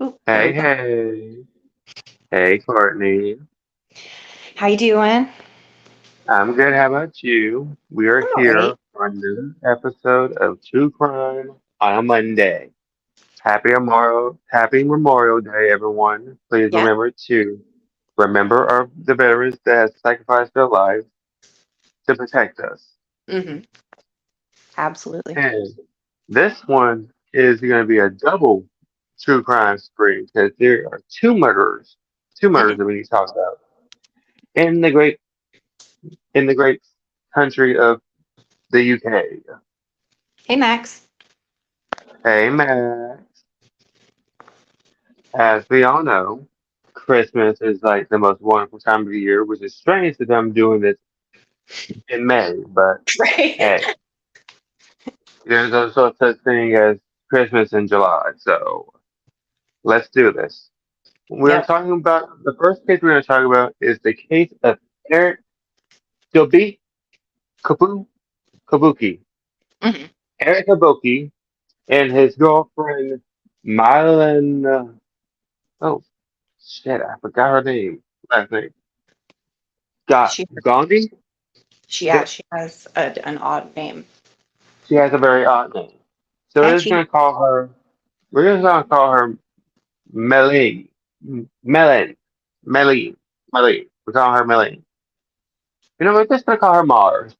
Oh, there Hey, we go. hey, hey, Courtney. How you doing? I'm good. How about you? We are I'm all right. here for a new episode of True Crime on a Monday. Happy Memorial Day, everyone. Please Yeah. remember the veterans that have sacrificed their lives to protect us. Mm-hmm. Absolutely. And this one is going to be a double true crime spree because there are two Hmm. murders that we need to talk about in the great country of the UK. Hey, Max. Hey, Max. As we all know, Christmas is like the most wonderful time of the year, which is strange that I'm doing this in May, but Right. hey, there's also such thing as Christmas in July, so let's do this. We're Yep. talking about the first case we're going to talk about is the case of Eric Bikubi Kabuki. Hmm. Eric Kabuki and his girlfriend Mylan. Oh shit, I forgot her name. Last name. Got She Gandhi? she has an odd name. She has a very odd name. So Hi, we're just Chi. gonna call her we're just gonna call her Melanie. Melanie. Melanie. Melanie. We're calling her Melanie. You know, we're just gonna call her Mars.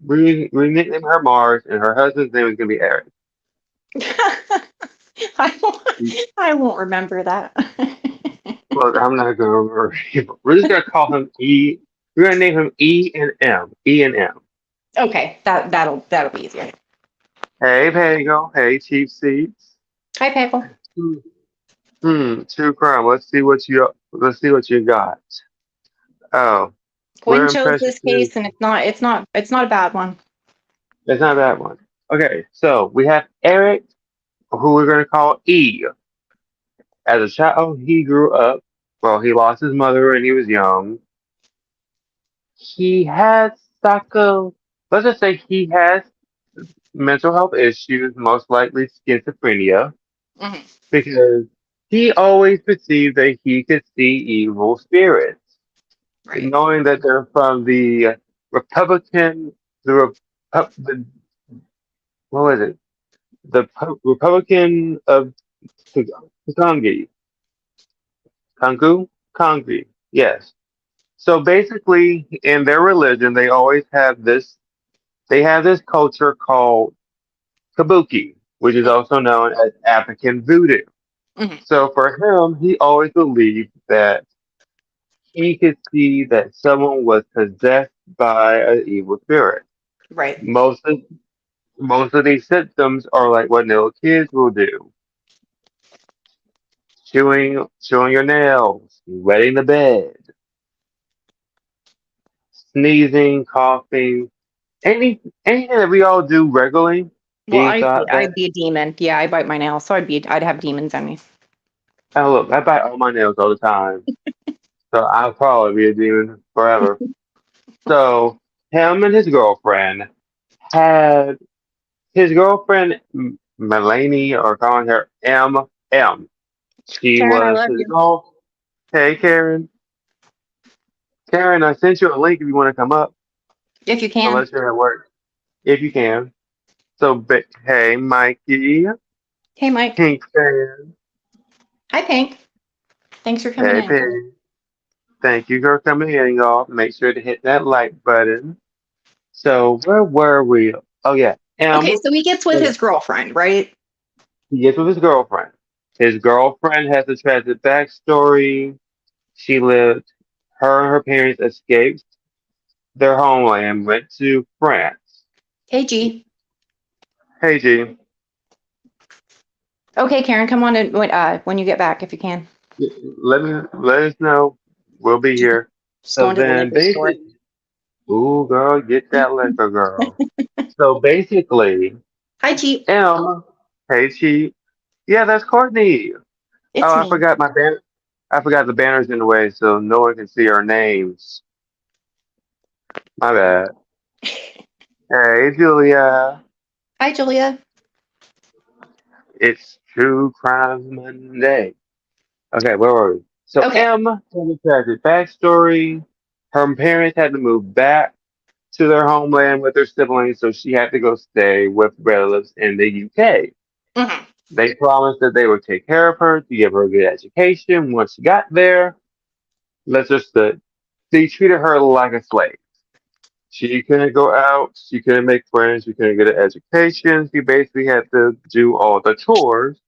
We nickname her Mars and her husband's name is gonna be Eric. I won't, I won't remember that. Look, I'm not gonna remember. We're just gonna call him E. We're gonna name him E and M. E and M. Okay, that'll be easier. Hey Pago. Hey Cheap Seats. Hi, Pickle. True crime. Let's see what you got. Oh, Quinn we're chose impressed. this case, and it's not a bad one. It's not that one. Okay, so we have Eric, who we're gonna call E. As a child, he grew up. Well, he lost his mother when he was young. He has psycho. Let's just say he has mental health issues, most likely schizophrenia, Hmm. because he always perceived that he could see evil spirits, Right. knowing that they're from the Republican, the what was it? Republican of Kongi, Kongi. Yes. So basically, in their religion, they always have this. They have this culture called Kabuki, which is also known as African voodoo. Hmm. So for him, he always believed that he could see that someone was possessed by an evil spirit. Right. Most of most of these symptoms are like what little kids will do: chewing your nails, wetting the bed, sneezing, coughing, anything that we all do regularly. Well, He thought that. I'd be a demon. Yeah, I bite my nails, so I'd have demons on me. Oh look, I bite all my nails all the time, so I'll probably be a demon forever. So him and his girlfriend had his girlfriend Melanie, or calling her M. She Karen, I was love his you. girl. Hey Karen, Karen, I sent you a link if you want to come up, If you can. unless you're at work, if you can. So, hey Mikey, Hey, Mike. Pink fan, Hi, Pink. Thanks for coming hey in. Pink. Thank you for coming in, y'all. Make sure to hit that like button. So, where were we? Oh yeah, Okay, M. so he gets with his girlfriend, right? He gets with his girlfriend. His girlfriend has a tragic backstory. She lived, her and her parents escaped their homeland, went to France. Hey, G. Hey, G, Okay, Karen, come on in when you get back if you can. let us know. We'll be Just, here. just So going to the then, liquor store. ooh, girl, get that liquor, girl. So basically, Hi, G. M, hey, she, yeah, that's Courtney. Oh, It's me. I forgot the banners in the way, so no one can see our names. My bad. Hey, Julia. Hi, Julia. It's True Crime Monday. Okay, where were we? So Okay. M has a tragic backstory. Her parents had to move back to their homeland with their siblings, so she had to go stay with relatives in the UK. Mhm. They promised that they would take care of her to give her a good education. Once she got there, let's just say they treated her like a slave. She couldn't go out, she couldn't make friends, she couldn't get an education. She basically had to do all the chores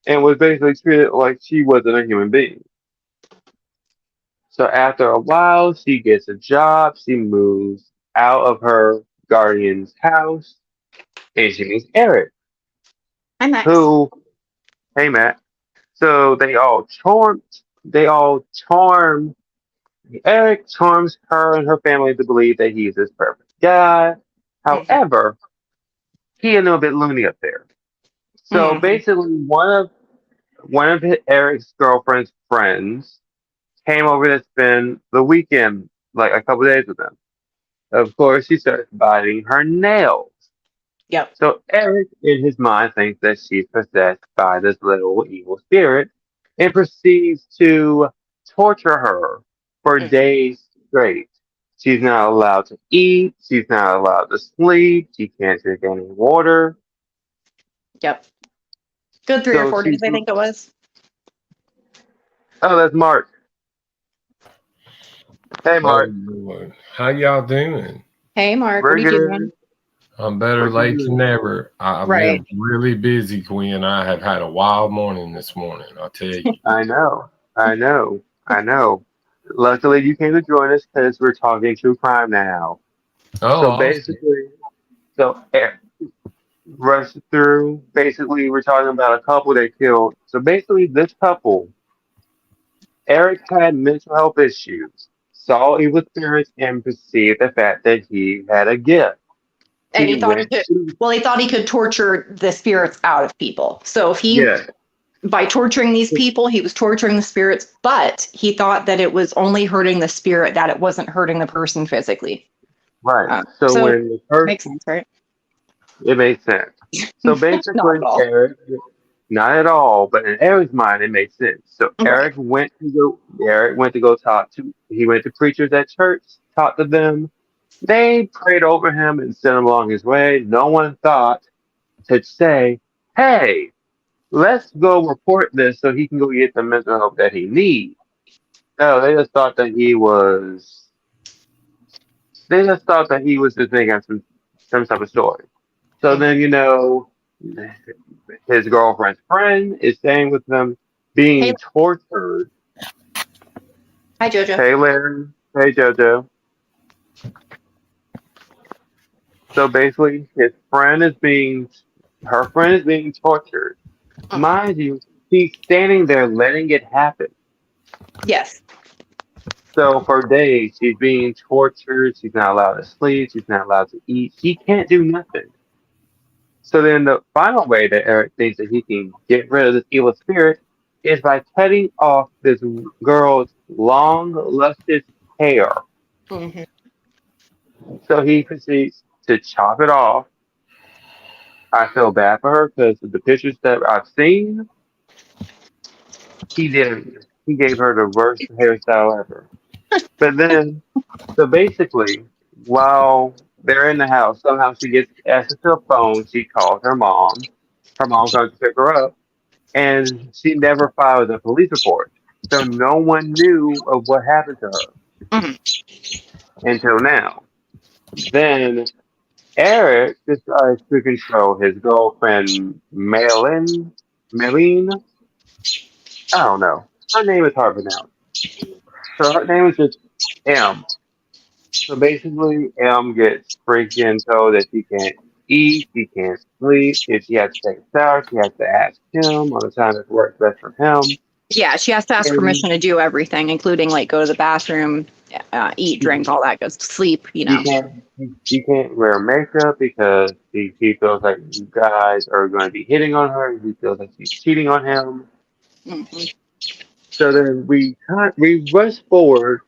and was basically treated like she wasn't a human being. So after a while, she gets a job, she moves out of her guardian's house, and she meets Eric, I'm Max. who, hey Matt, so they all charm. Eric charms her and her family to believe that he's this perfect guy. Mhm. However, he a little bit loony up there. So Mhm. basically, Eric's girlfriend's friends came over to spend the weekend, like a couple days with them. Of course, she starts biting her nails. Yep. So Eric, in his mind, thinks that she's possessed by this little evil spirit and proceeds to torture her for Mhm. days straight. She's not allowed to eat. She's not allowed to sleep. She can't drink any water. Yep. Good 3 or 4 days, She's, I think it was. oh, that's Mark. Hey, Oh Mark. Lord. How y'all doing? Hey, Mark, what We're are you doing? good. I'm better What you late than doing? never. I've Right. been really busy, Quinn. I have had a wild morning this morning, I'll tell you. I know. I know. I know. Luckily, you came to join us because we're talking true crime now. Oh, So awesome. basically, so rush through. Basically, we're talking about a couple they killed. So basically, this couple, Eric had mental health issues, saw evil spirits, and perceived the fact that he had a gift. And He he thought he went could, to, well, he thought he could torture the spirits out of people. So if he, yeah, by torturing these people, he was torturing the spirits, but he thought that it was only hurting the spirit, that it wasn't hurting the person physically. right. So So when the first, makes sense, right? it made sense. So Not basically, at all. Eric, not at all, but in Eric's mind, it made sense. So Right. Eric went to go talk to, he went to preachers at church, talked to them. They prayed over him and sent him along his way. No one thought to say, hey, let's go report this so he can go get the mental help that he needs. No, they just thought that he was just making up some type of story. So Mhm. then, his girlfriend's friend is staying with them, Hey, being tortured. hi, Jojo. Hey, Larry. Hey, JoJo. So basically, her friend is being tortured. Mhm. Mind you, she's standing there letting it happen. Yes. So for days, she's being tortured. She's not allowed to sleep. She's not allowed to eat. She can't do nothing. So then the final way that Eric thinks that he can get rid of this evil spirit is by cutting off this girl's long, luscious hair. Hmm. So he proceeds to chop it off. I feel bad for her because the pictures that I've seen, he didn't. He gave her the worst hairstyle ever. But then, so basically, while they're in the house, somehow she gets access to her phone. She calls her mom. Her mom comes to pick her up, and she never filed a police report. So no one knew of what happened to her Hmm. until now. Then Eric decides to control his girlfriend, Maylene. I don't know. Her name is hard to pronounce. So her name is just M. So basically, M gets freaking told that she can't eat, she can't sleep. If she has to take a shower, she has to ask him on the time that works best for him. Yeah, she has to ask And permission to do everything, including like go to the bathroom, eat, she, drink, all that goes sleep, she can't wear makeup because he feels like you guys are going to be hitting on her. He feels like she's cheating on him. Mhm. So then we rush forward.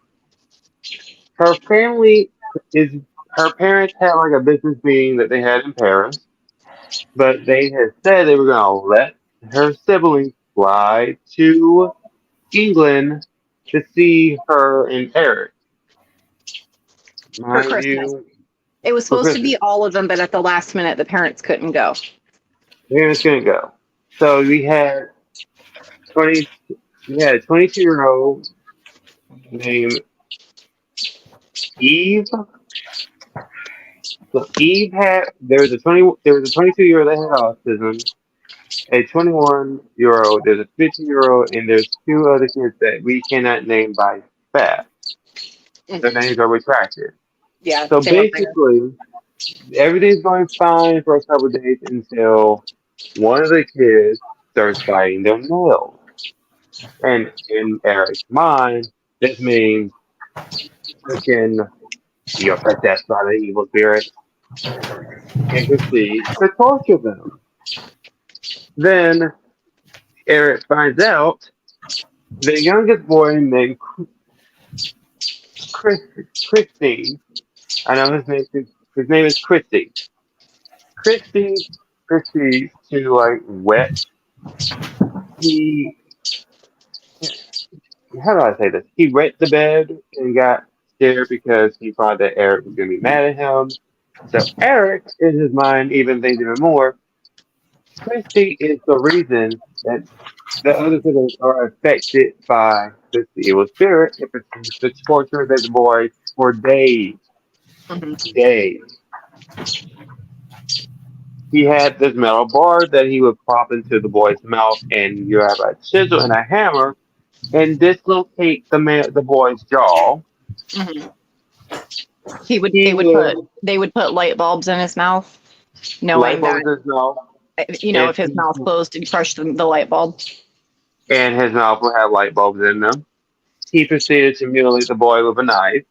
Her family is her parents had like a business meeting that they had in Paris, but they had said they were going to let her siblings fly to England to see her and Eric. For Mind Christmas. you, It was for supposed to Christmas. be all of them, but at the last minute, the parents couldn't go. Parents couldn't go. So 20 we had a 22-year-old named Eve. So Eve had there was a 22-year-old that had autism, a 21-year-old, there's a 50-year-old, and there's two other kids that we cannot name by fact. Their names are retracted. Yeah, So they were pregnant. basically, everything's going fine for a couple of days until one of the kids starts biting their nails. And in Eric's mind, this means freaking you're possessed by the evil spirit and proceeds to torture them. Then Eric finds out the youngest boy named Kristy. I know his name is Kristy. Kristy proceeds to like wet. He how do I say this? He wet the bed and got scared because he thought that Eric was gonna be mad at him. So Eric, in his mind, even thinks even more. Kristy is the reason that the other siblings are affected by this evil spirit. It proceeds to torture this boy for days. Mhm. Days. He had this metal bar that he would pop into the boy's mouth, and you have a chisel and a hammer, and dislocate the boy's jaw. Mhm. He would They would put light bulbs in his mouth, light knowing that bulbs in his mouth, if his mouth closed, he'd crush the light bulb. and his mouth would have light bulbs in them. He proceeded to mutilate the boy with a knife.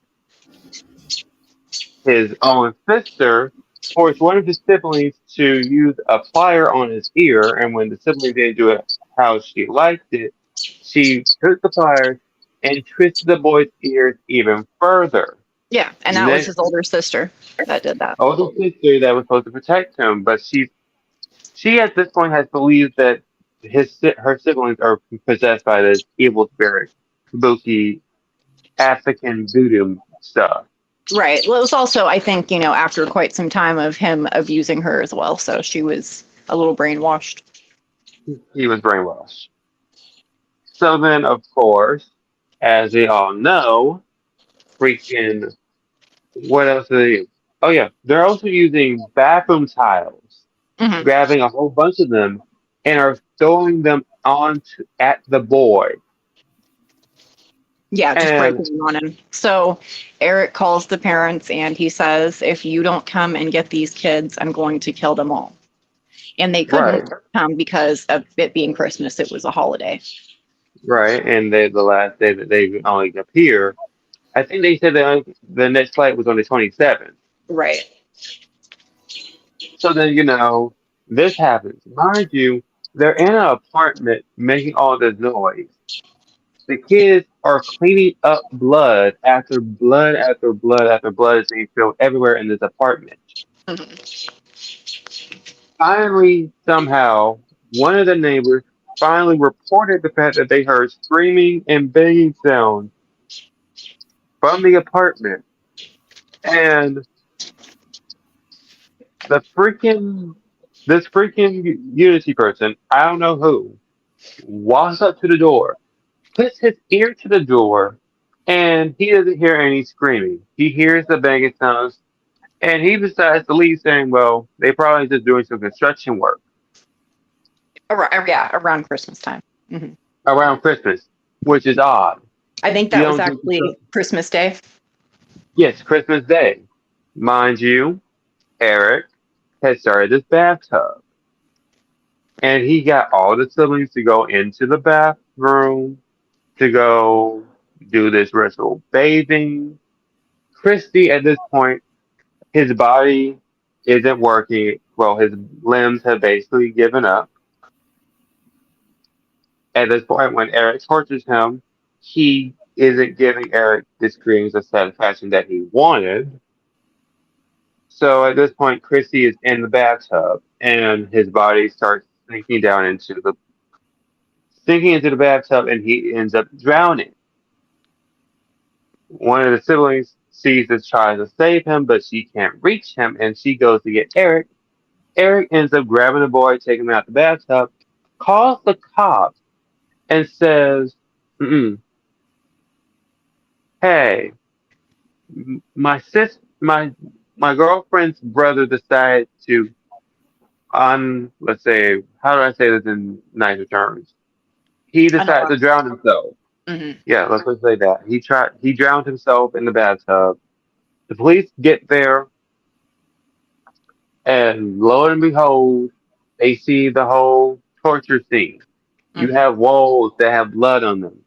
His own sister forced one of his siblings to use a plier on his ear, and when the sibling didn't do it how she liked it, she took the pliers and twisted the boy's ears even further. Yeah, and that was his older sister that did that. Older sister that was supposed to protect him, but she at this point has believed that her siblings are possessed by this evil spirit, spooky African voodoo stuff. Right. Well, it was also, I think, after quite some time of him abusing her as well. So she was a little brainwashed. He was brainwashed. So then, of course, as we all know, freaking what else do they use? Oh yeah, they're also using bathroom tiles, Hmm. grabbing a whole bunch of them, and are throwing them at the boy. Yeah, just And breaking in on him. So Eric calls the parents and he says, if you don't come and get these kids, I'm going to kill them all. And they right, couldn't come because of it being Christmas. It was a holiday. right, and the last day that they only appear, I think they said that the next flight was on the 27th. Right. So then this happens. Mind you, they're in an apartment making all this noise. The kids are cleaning up blood after blood after blood after blood is being spilled everywhere in this apartment. Hmm. Finally, somehow, one of the neighbors finally reported the fact that they heard screaming and banging sounds from the apartment. And the freaking this freaking Unity person, I don't know who, walks up to the door, puts his ear to the door, and he doesn't hear any screaming. He hears the banging sounds, and he decides to leave, saying, "Well, they probably just doing some construction work Yeah, around Christmas time. Hmm. around Christmas," which is odd. I think You that was don't do actually Christmas Day. Yes, Christmas Day, mind you. Eric had started this bathtub, and he got all the siblings to go into the bathroom to go do this ritual bathing. Christy, at this point, his body isn't working. Well, his limbs have basically given up. At this point, when Eric tortures him, he isn't giving Eric the screams of satisfaction that he wanted. So at this point, Christy is in the bathtub, and his body starts sinking down into the sinking into the bathtub, and he ends up drowning. One of the siblings sees this, tries to save him, but she can't reach him, and she goes to get Eric. Eric ends up grabbing the boy, taking him out the bathtub, calls the cops, and says, Mm-mm, "Hey, my sis, my girlfriend's brother decided to let's say, how do I say this in nicer terms? He decided to drown himself. Hmm. Yeah, let's just say that. He drowned himself in the bathtub. The police get there, and lo and behold, they see the whole torture scene. You Hmm. have walls that have blood on them.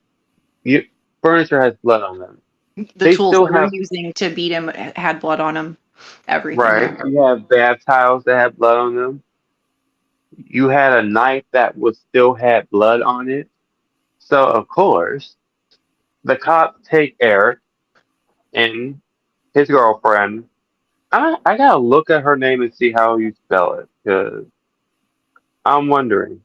You, furniture has blood on them. The They tools still they were have, using to beat him had blood on them. Everything. right, you have bath towels that have blood on them. You had a knife that was still had blood on it. So of course, the cops take Eric and his girlfriend. I gotta look at her name and see how you spell it, because I'm wondering.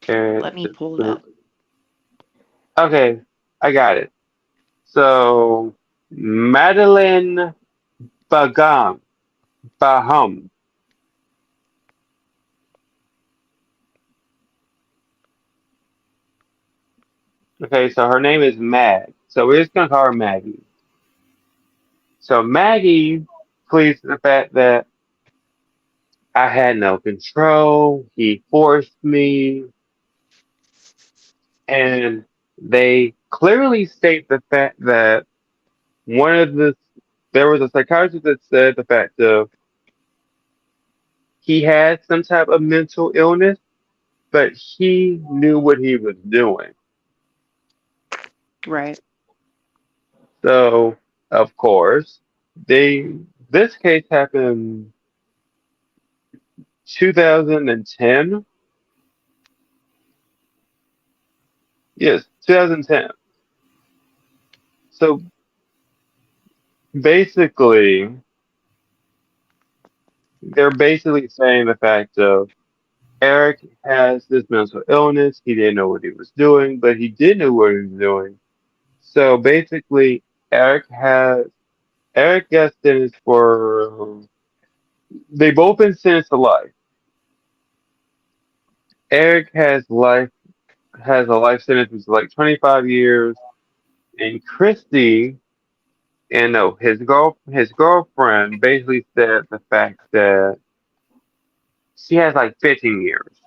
Uh, Let me pull it up. Okay, I got it. So Madeline Bagam Bahum. Okay, so her name is Mag. So we're just gonna call her Maggie. So Maggie pleads the fact that I had no control. He forced me, and they clearly state the fact that one of the there was a psychiatrist that said the fact of he had some type of mental illness, but he knew what he was doing. Right. So, of course, they this case happened 2010. Yes, 2010. So basically, they're basically saying the fact of Eric has this mental illness. He didn't know what he was doing, but he did know what he was doing. So basically, Eric got sentenced for. They both been sentenced to life. Eric has a life sentence which is like 25 years, and Kristy and no his girlfriend basically said the fact that she has like 15 years,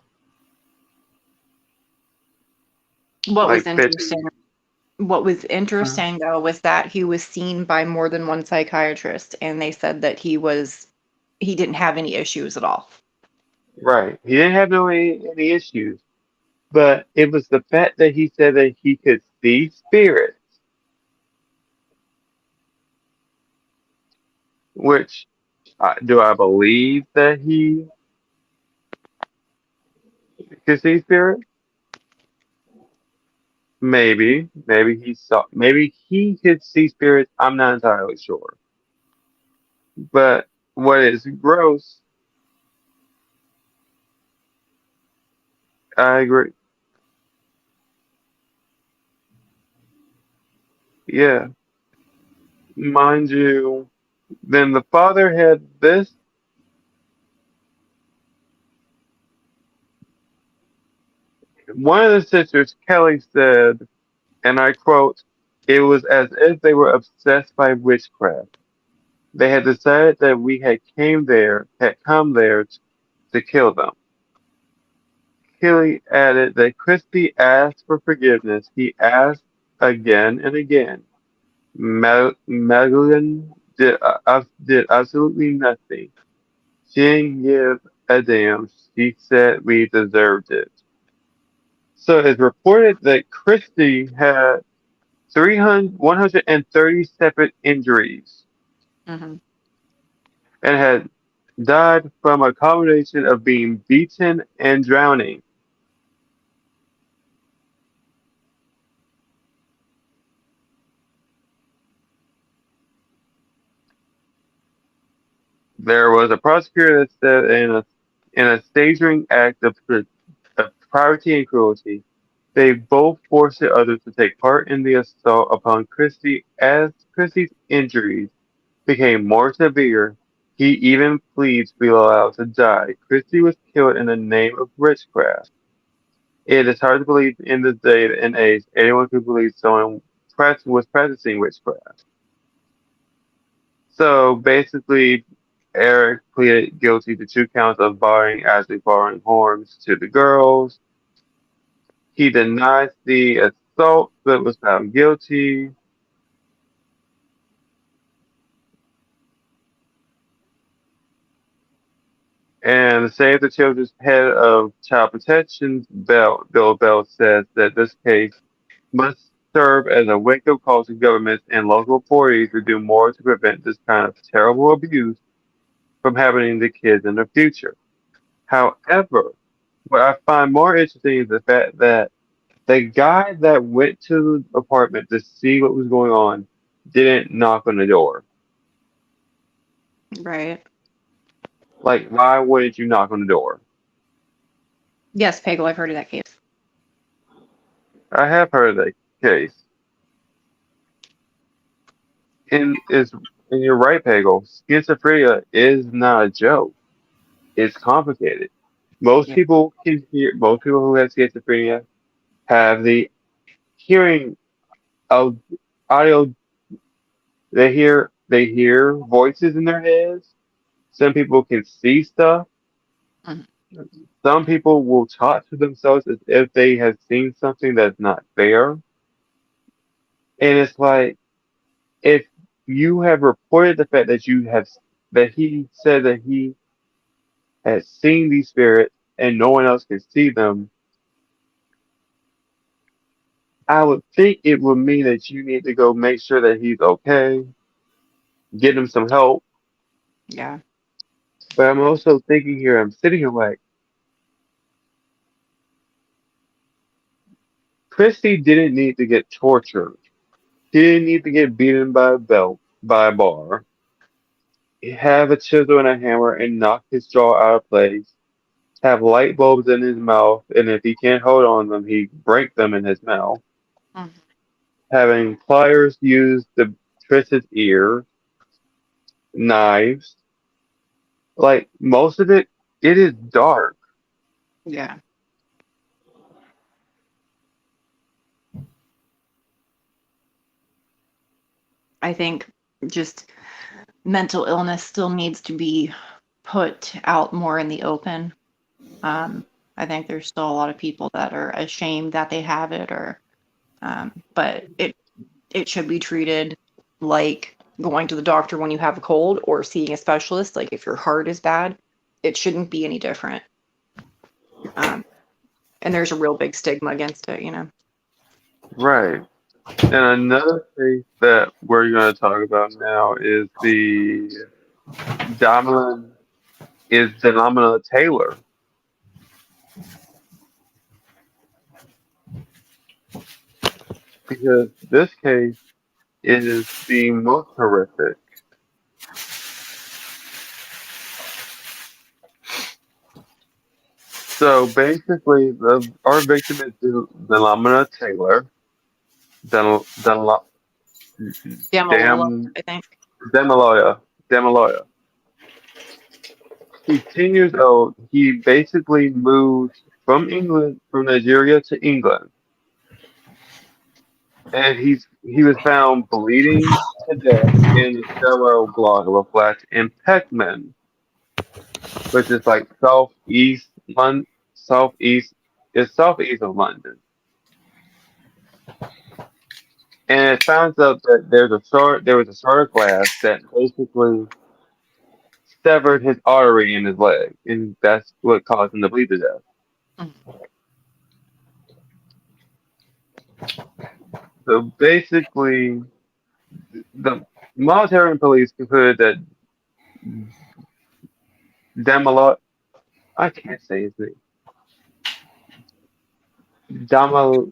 What was like interesting 15. what was interesting though was that he was seen by more than one psychiatrist, and they said that he didn't have any issues at all. Right. He didn't have any issues, but it was the fact that he said that he could see spirits, which do I believe that he could see spirits? Maybe he could see spirits. I'm not entirely sure. But what is gross, I agree. Yeah. Mind you, then the father had this. One of the sisters, Kelly, said, and I quote, "It was as if they were obsessed by witchcraft. They had decided that we had come there to kill them." Kelly added that Christy asked for forgiveness. He asked again and again. Madeline did absolutely nothing. She didn't give a damn. She said we deserved it. So it's reported that Christy had 130 separate injuries Hmm. and had died from a combination of being beaten and drowning. There was a prosecutor that said In a staggering act of poverty and cruelty, they both forced the others to take part in the assault upon Kristy. As Kristy's injuries became more severe, he even pleads to be allowed to die. Kristy was killed in the name of witchcraft. It is hard to believe in this day and age anyone could believe someone was practicing witchcraft. So basically, Eric pleaded guilty to 2 counts of actually borrowing horns to the girls. He denies the assault but was found guilty. And the Save the Children's head of Child Protection, Bill Bell, says that this case must serve as a wake-up call to governments and local authorities to do more to prevent this kind of terrible abuse from happening to kids in the future. However, what I find more interesting is the fact that the guy that went to the apartment to see what was going on didn't knock on the door. Right. Like, why wouldn't you knock on the door? Yes, Pagel, I've heard of that case. I have heard of that case. And you're right, Pagel. Schizophrenia is not a joke. It's complicated. Yeah. Most people who have schizophrenia have the hearing of audio. They hear voices in their heads. Some people can see stuff. Mhm. Some people will talk to themselves as if they have seen something that's not there. And it's like, if you have reported the fact that he said that he has seen these spirits and no one else can see them, I would think it would mean that you need to go make sure that he's okay, get him some help. Yeah. But I'm also thinking here, I'm sitting here like, Christy didn't need to get tortured. She didn't need to get beaten by by a bar, have a chisel and a hammer and knock his jaw out of place, have light bulbs in his mouth, and if he can't hold on them, he break them in his mouth. Mhm. Having pliers used to twist his ear, knives. Like, most of it is dark. Yeah. I think just mental illness still needs to be put out more in the open. I think there's still a lot of people that are ashamed that they have it, or but it should be treated like going to the doctor when you have a cold or seeing a specialist. Like if your heart is bad, it shouldn't be any different. Um, and there's a real big stigma against it, you know. Right. And another case that we're going to talk about now is the dominant is Damilola Taylor, because this case is the most horrific. So basically, our victim is Damilola Taylor. Dan, Dan, Damilola, Dam, I think. Damilola. Damilola. He's 10 years old. He basically moved from Nigeria to England, and he was found bleeding to death in the stairwell block of a flat in Peckman, which is like southeast southeast of London. And it finds out that there was a shard of glass that basically severed his artery in his leg, and that's what caused him to bleed to death. Mhm. So basically, the military and police concluded that Damalot, I can't say his name. Damal,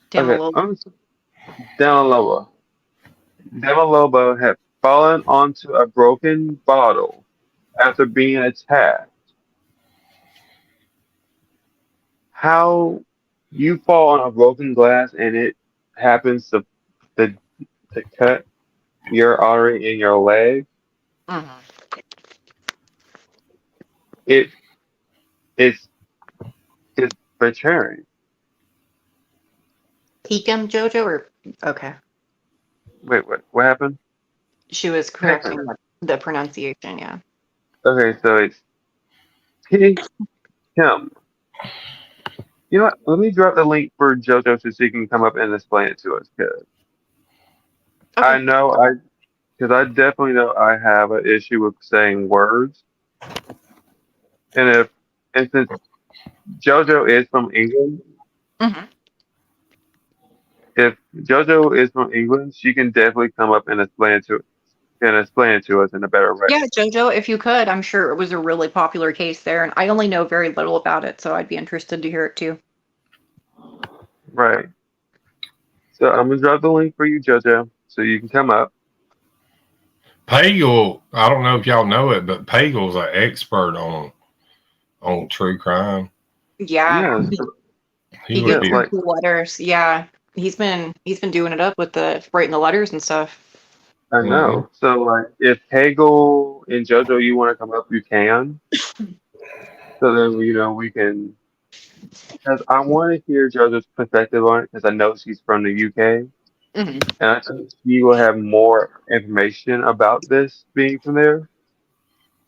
okay, Damilola. Damaloba. Damaloba had fallen onto a broken bottle after being attacked. how you fall on a broken glass and it happens to, to cut your artery in your leg. Mhm. It it's it's betraying. Peek'em, Jojo, or okay. Wait, what happened? She was correcting the pronunciation. Yeah. Okay, so it's him. You know what? Let me drop the link for JoJo so she can come up and explain it to us. Cause I Okay. know because I definitely know I have an issue with saying words, and and since JoJo is from England, Hmm. if JoJo is from England, she can definitely come up and explain it to us in a better way. Yeah, Jojo, if you could, I'm sure it was a really popular case there, and I only know very little about it, so I'd be interested to hear it too. Right. So I'm gonna drop the link for you, JoJo, so you can come up. Pagel, I don't know if y'all know it, but Pagel's an expert on true crime. Yeah, Yeah, He he would yeah, gets be. some like cool letters. Yeah, he's been doing it up with the writing the letters and stuff. I Hmm. know. So like if Hegel and JoJo you want to come up, you can. So then we can. Because I want to hear JoJo's perspective on it because I know she's from the UK, Hmm. and I think she will have more information about this being from there.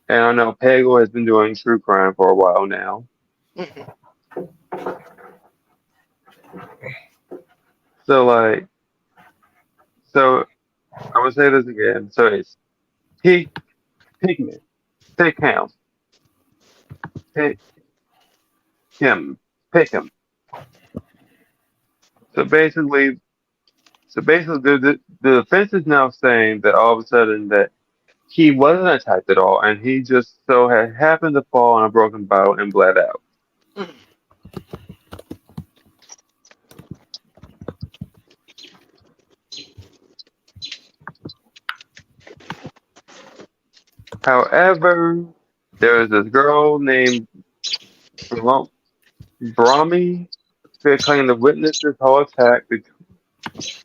And I know Peggle has been doing true crime for a while now. Hmm. So like, so I'm gonna say this again. So it's pig, pigment, pick him, pick him, pick him. So basically, the defense is now saying that all of a sudden that he wasn't attacked at all, and he just so had happened to fall on a broken bottle and bled out. Hmm. However, there was this girl named Brahmi who claimed to witness this whole attack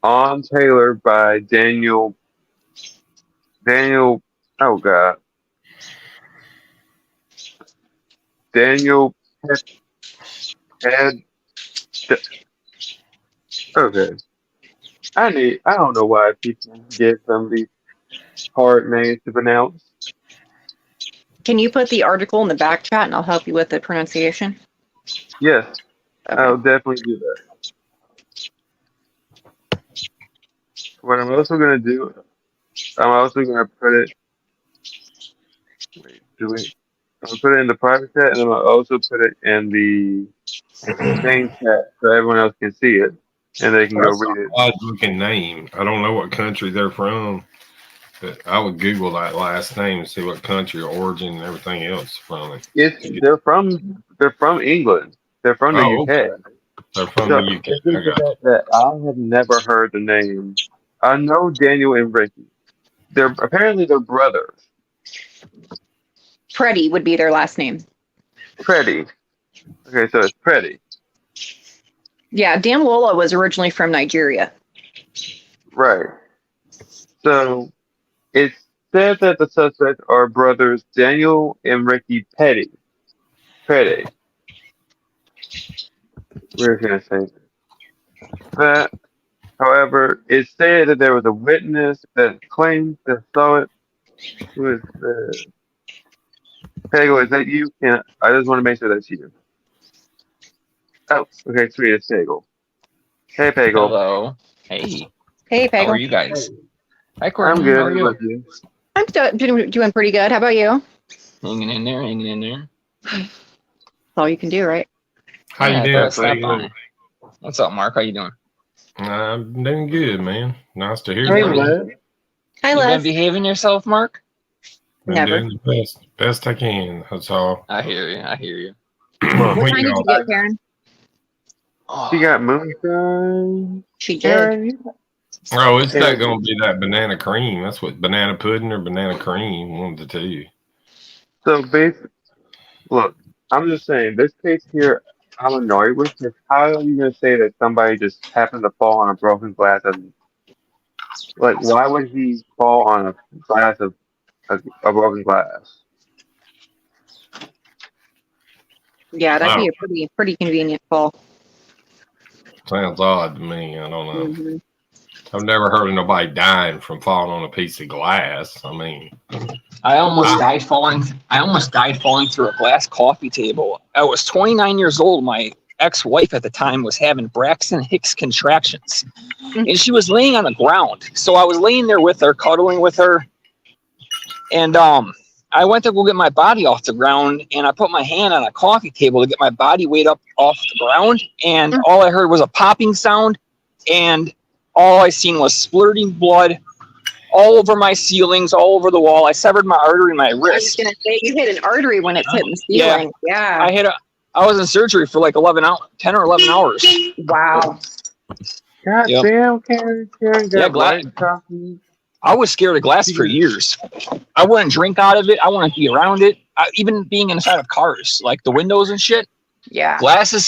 on Taylor by Daniel, oh God, Daniel Ped, okay. I don't know why people give some of these hard names to pronounce. Can you put the article in the back chat, and I'll help you with the pronunciation? Yes, Okay. I'll definitely do that. What I'm also gonna do, I'm also gonna put it. Wait, do it. I'm gonna put it in the private chat, and I'm gonna also put it in the main chat so everyone else can see it and they can go That's an read it. odd looking name. I don't know what country they're from, but I would Google that last name and see what country or origin and everything else from it. They're from England. They're from the Oh, UK. okay. They're from So the UK. it's just I the got fact that I have never heard the name. I know Daniel and Ricky. They're brothers. Preddy would be their last name. Freddie. Okay, so it's Freddie. Yeah, Damilola was originally from Nigeria. Right. So it's said that the suspects are brothers Daniel and Ricky Petty. Petty. We're gonna say that. However, it's said that there was a witness that claimed that saw it. Who is Pego? Is that you? I just want to make sure that's you. Oh, okay, sweet. It's Pego. Hey, Pego. Hello. Hey. Hey, How are Peggle. you guys? Hi, I'm Courtney. How good. are How you? about you? I'm doing pretty good. How about you? Hanging in there, hanging in there. That's all you can do, right? How Yeah, you I doing, thought I'd stop Peggy? by. What's up, Mark? How you doing? I'm doing good, man. Nice to hear Hey, from you. Les. Hi, You been Les. behaving yourself, Mark? Been Never. doing the best I can. That's all. I hear you. I hear you. Look, What Well, kind you did you know, get, Karen? she Oh, got moonshine. She did. Karen, oh, it's not and going to be that banana cream. That's what banana pudding or banana cream. One of the two. so basically, look, I'm just saying this case here. I'm annoyed with is how are you gonna say that somebody just happened to fall on a broken glass and like why would he fall on a glass of a broken glass? Yeah, that'd Wow. be a pretty convenient fall. Sounds odd to me. I don't know. Hmm. I've never heard of nobody dying from falling on a piece of glass. I mean, I almost died falling through a glass coffee table. I was 29 years old. My ex-wife at the time was having Braxton Hicks contractions, and she was laying on the ground. So I was laying there with her, cuddling with her, and I went to go get my body off the ground, and I put my hand on a coffee table to get my body weight up off the ground, and all I heard was a popping sound, and all I seen was splurting blood all over my ceilings, all over the wall. I severed my artery in my I was wrist. gonna say you hit an artery when it's hitting the ceiling. Yeah. I was in surgery for like 10 or 11 hours. Wow. God Yep. damn, Karen Yeah, got glad- white coffee. I was scared of glass for years. I wouldn't drink out of it. I wouldn't be around it. Even being inside of cars, like the windows and shit. Yeah. Glass is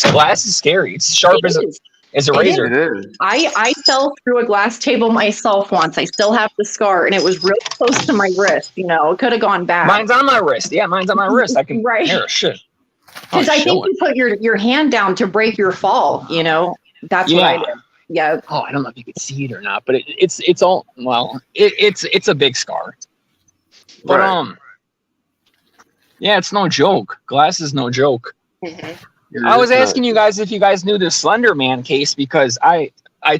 scary. It's sharp It as is. a It razor. It is. I fell through a glass table myself once. I still have the scar, and it was real close to my wrist. You know, it could have gone bad. Mine's on my wrist. Yeah, mine's on my wrist. I can Right. hear shit. Because I think you put your hand down to break your fall. You know, that's what I Yeah. did. Yeah. Oh, I don't know if you could see it or not, but it's all well. It's a big scar. But Right. yeah, it's no joke. Glass is no joke. It I was is asking you guys if you guys knew the Slender Man case because I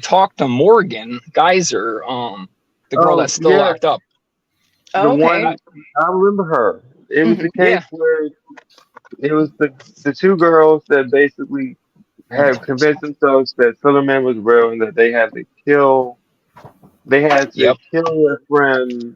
talked to Morgan Geyser, the girl Oh, that's still yeah. locked up. The Okay. one I remember her. It was the case Yeah. where it was the two girls that basically had convinced themselves that Silverman was real and that they had to kill Yep. their friend.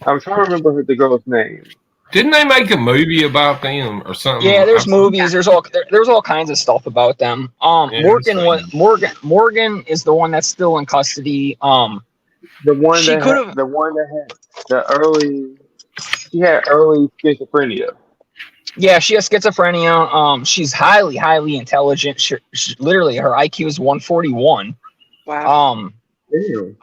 I'm trying to remember the girl's name. didn't they make a movie about them or something? Yeah, there's movies. There's all kinds of stuff about them. Yeah, Morgan is the one that's still in custody. The one She that could've- had, the one that had she had early schizophrenia. Yeah, she has schizophrenia. She's highly intelligent. She literally, her IQ is 141. Wow. Ew.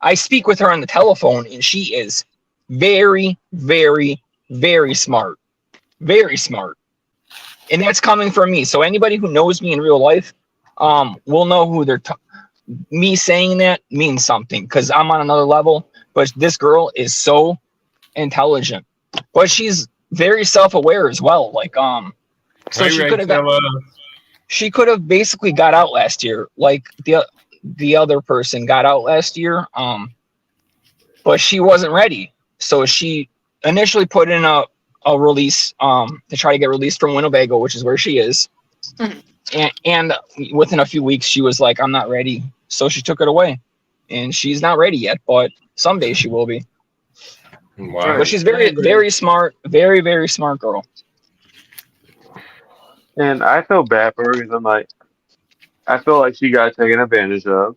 I speak with her on the telephone, and she is very, very, very smart. Very smart. And that's coming from me. So anybody who knows me in real life will know who they're me saying that means something because I'm on another level. But this girl is so intelligent. But she's very self-aware as well. Like so she could have basically got out last year, like the other person got out last year. But she wasn't ready. So she initially put in a release to try to get released from Winnebago, which is where she is. And within a few weeks she was like, I'm not ready. So she took it away. And she's not ready yet, but someday she will be. Wow. But she's very, very smart, very, very smart girl. And I feel bad for her because I'm like, I feel like she got taken advantage of.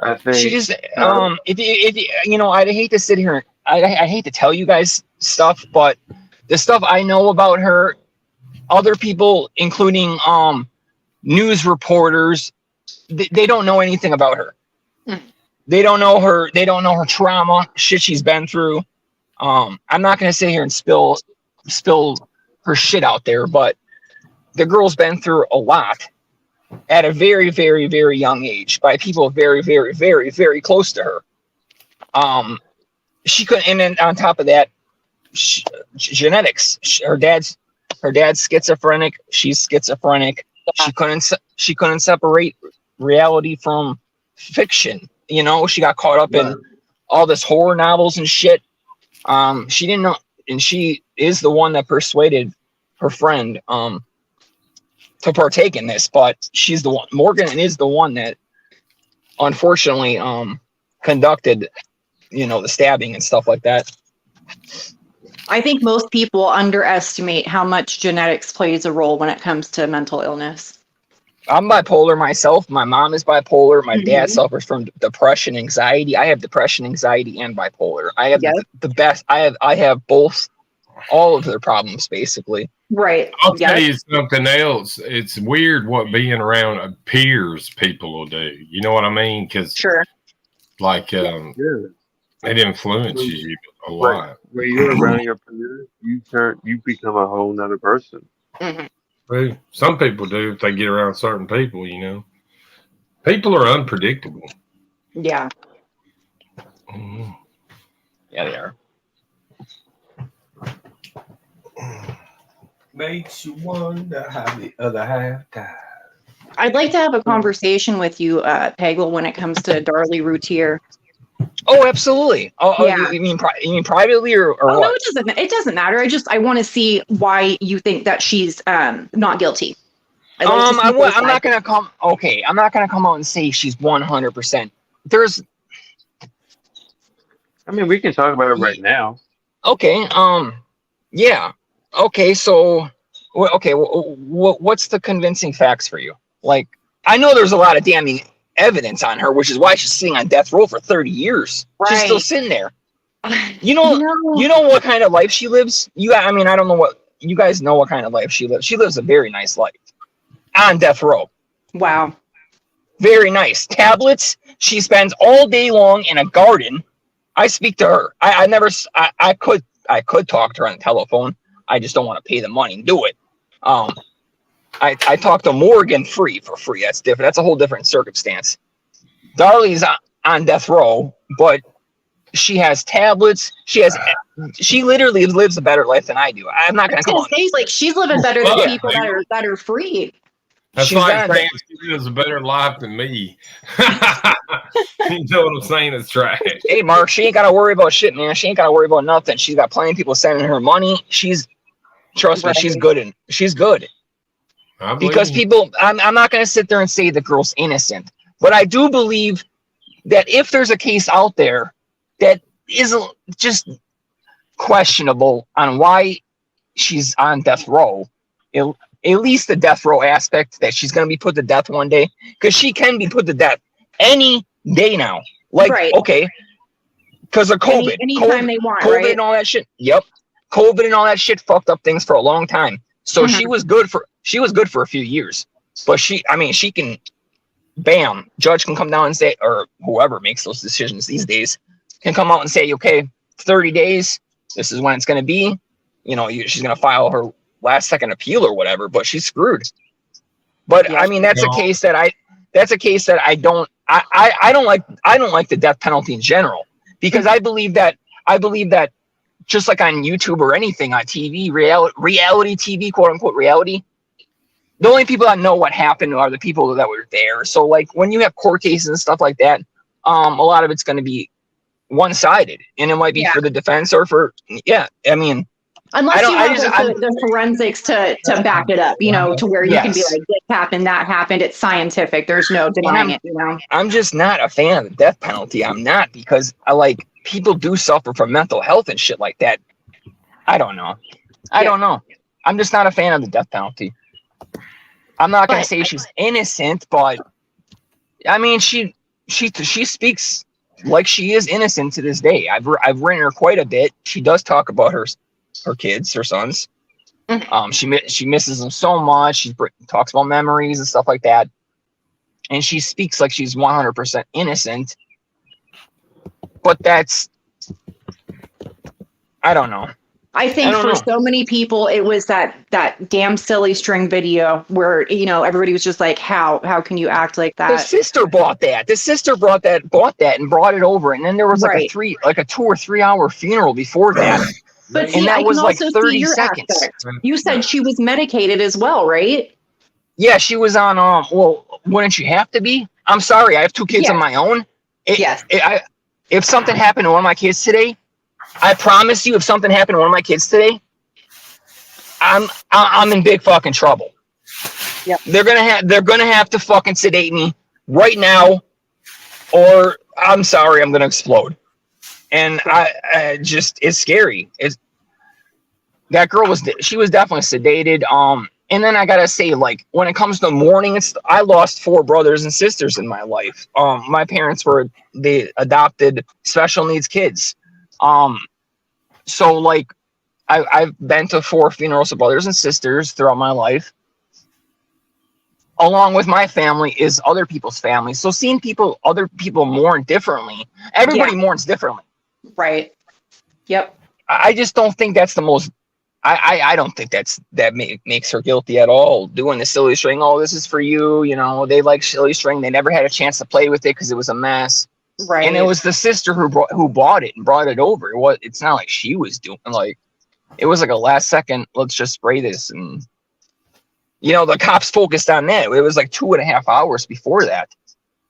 I think She just, if you know, I'd hate to sit here. I hate to tell you guys stuff, but the stuff I know about her, other people, including news reporters, they don't know anything about her. They don't know her. They don't know her trauma, shit she's been through. I'm not gonna sit here and spill her shit out there, but the girl's been through a lot at a very, very, very young age by people very, very, very, very close to her. She couldn't, and then on top of that, genetics. Her dad's schizophrenic. She's schizophrenic. She couldn't separate reality from fiction. You know, she got caught up in all this horror novels and shit. She didn't know, and she is the one that persuaded her friend to partake in this. But she's the one. Morgan is the one that, unfortunately, conducted, you know, the stabbing and stuff like that. I think most people underestimate how much genetics plays a role when it comes to mental illness. I'm bipolar myself. My mom is bipolar. My dad suffers from depression, anxiety. I have depression, anxiety, and bipolar. I have the best. I have both all of their problems, basically. Right. I'll Yeah. tell you something else. It's weird what being around peers people will do. You know what I mean? Because Sure. like Yeah. it influences you a lot. Where you're around your peers, you become a whole nother person. Hmm. Well, some people do if they get around certain people. People are unpredictable. Yeah. Mhm. Yeah, they are. Makes you wonder how the other half died. I'd like to have a conversation with you, Peggle, when it comes to Darlie Routier. Oh, absolutely. Yeah. You mean privately or Oh, what? no, it doesn't matter. I want to see why you think that she's not guilty. I'm not gonna come. Okay, I'm not gonna come out and say she's 100%. There's I mean, we can talk about it right now. okay. Yeah. Okay. So, okay. What's the convincing facts for you? Like, I know there's a lot of damning evidence on her, which is why she's sitting on death row for 30 years. She's still Right. sitting there. You know what kind of life she lives? I mean, I don't know what you guys know what kind of life she lives. She lives a very nice life on death row. Wow. Very nice. Tablets. She spends all day long in a garden. I speak to her. I could talk to her on the telephone. I just don't want to pay the money and do it. I talk to Morgan for free. That's different. That's a whole different circumstance. Darlie's on death row, but she has tablets. She literally lives a better life than I do. I'm not gonna come on. She's living better than Yeah. people that are free. That's She's like not- saying she lives a better life than me. You know what I'm saying? It's trash. Hey, Mark, she ain't got to worry about shit, man. She ain't got to worry about nothing. She's got plenty of people sending her money. Trust me, she's good. She's good. I believe Because you. people, I'm not going to sit there and say the girl's innocent. But I do believe that if there's a case out there that is just questionable on why she's on death row, at least the death row aspect that she's going to be put to death one day, because she can be put to death any day now. Like, Right. okay, because of COVID. Anytime they want, COVID right? and all that shit. Yep. COVID and all that shit fucked up things for a long time. So Mhm. she was good for a few years. But she can, bam, judge can come down and say, or whoever makes those decisions these days, can come out and say, okay, 30 days, this is when it's going to be. She's going to file her last second appeal or whatever, but she's screwed. But Yeah. I mean, that's a case that I don't like the death penalty in general, because I believe that just like on YouTube or anything on TV, reality TV, quote unquote reality, the only people that know what happened are the people that were there. So like when you have court cases and stuff like that, a lot of it's going to be one-sided, and it might be for the defense or for I mean, Unless you have the forensics to back it up, to where you can be Yes. like, this happened, that happened. It's scientific. There's no denying it, I'm just not a fan of the death penalty. I'm not, because people do suffer from mental health and shit like that. I don't know. I don't know. I'm just not a fan of the death penalty. I'm not going to say she's innocent, but I mean, she speaks like she is innocent to this day. I've written her quite a bit. She does talk about her kids, her sons. She misses them so much. She talks about memories and stuff like that. And she speaks like she's 100% innocent. But I don't know. I think for so many people, it was that damn silly string video where, everybody was just like, how can you act like that? The sister bought that. The sister bought that and brought it over. And then there was like a 2 or 3 hour funnel before that. But and that was like 30 seconds. Aspect. You said she was medicated as well, right? Yeah, she was on, well, wouldn't she have to be? I'm sorry, I have 2 kids of my own. If something happened to one of my kids today, I promise you, if something happened to one of my kids today, I'm in big fucking trouble. Yep. They're gonna have to fucking sedate me right now, or I'm sorry, I'm gonna explode. And I just, it's scary. That girl was definitely sedated. And then I gotta say, like, when it comes to mourning, I lost 4 brothers and sisters in my life. My parents they adopted special needs kids. So like, I've been to 4 funerals of brothers and sisters throughout my life. Along with my family is other people's families. So seeing other people mourn differently, everybody mourns differently. Right. Yep. I just don't think that's the most. I don't think that makes her guilty at all. Doing the silly string. Oh, this is for you. You know, they like silly string. They never had a chance to play with it because it was a mess. Right. And it was the sister who bought it and brought it over. It's not like she was doing like. It was like a last second. Let's just spray this, and you know the cops focused on that. It was like 2.5 hours before that.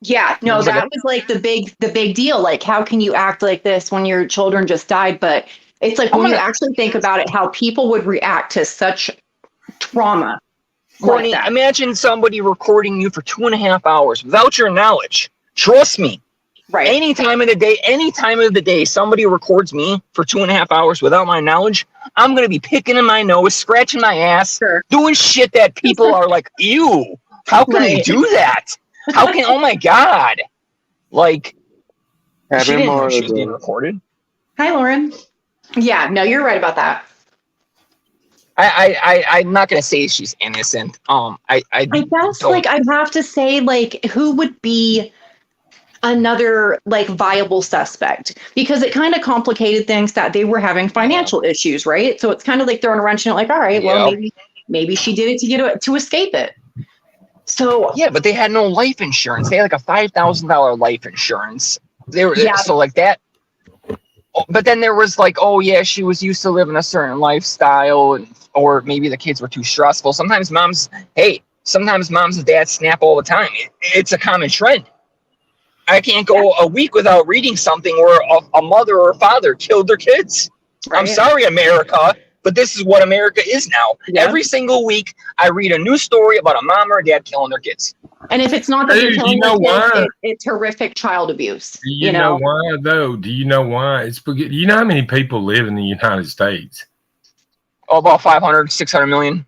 Yeah, no, that was like the big deal. Like, how can you act like this when your children just died? But it's like when you actually think about it, how people would react to such trauma. Courtney, like that. Imagine somebody recording you for 2.5 hours without your knowledge. Trust me. Right. Any time of the day, somebody records me for 2.5 hours without my knowledge, I'm going to be picking in my nose, scratching my ass, doing shit that people are like, ew, how can you do that? How can, oh my God. Like, she didn't know she was being recorded. Hi, Lauren. Yeah, no, you're right about that. I'm not going to say she's innocent. I guess, like, I'd have to say, like, who would be another like viable suspect, because it kind of complicated things that they were having financial issues, right? So it's kind of like throwing a wrench in it, like, all right, well, maybe she did it to escape it. So yeah, but they had no life insurance. They had like a $5,000 life insurance. So like that. But then there was like, oh yeah, she was used to living a certain lifestyle, or maybe the kids were too stressful. Sometimes moms and dads snap all the time. It's a common trend. I can't go a week without reading something where a mother or father killed their kids. Right. I'm sorry, America, but this is what America is now. Yeah. Every single week, I read a new story about a mom or a dad killing their kids. And if it's not that they're killing their kids, it's horrific child abuse. You know why, though? Do you know why? You know how many people live in the United States? Oh, about 500, 600 million.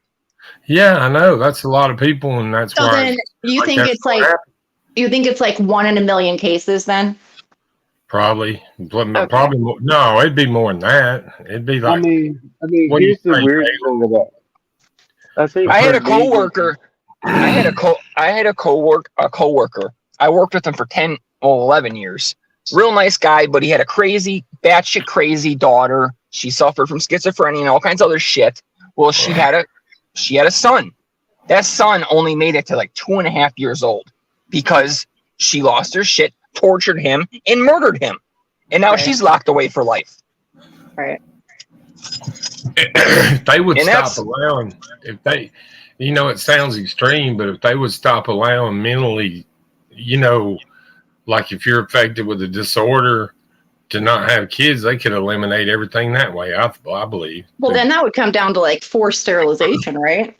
Yeah, I know. That's a lot of people, and that's why. So then you think it's like... You think it's like 1 in a million cases then? Probably. Probably more. No, it'd be more than that. It'd be like. I mean, here's the weird thing about it. I think I had a coworker. I had a coworker. I worked with him for 11 years. Real nice guy, but he had a crazy, batshit crazy daughter. She suffered from schizophrenia and all kinds of other shit. Well, she had a son. That son only made it to like 2.5 years old. Because she lost her shit, tortured him, and murdered him. And now she's locked away for life. Right. If they would stop allowing, it sounds extreme, but if they would stop allowing mentally, like if you're affected with a disorder to not have kids, they could eliminate everything that way, I believe. Well, then that would come down to like forced sterilization, right?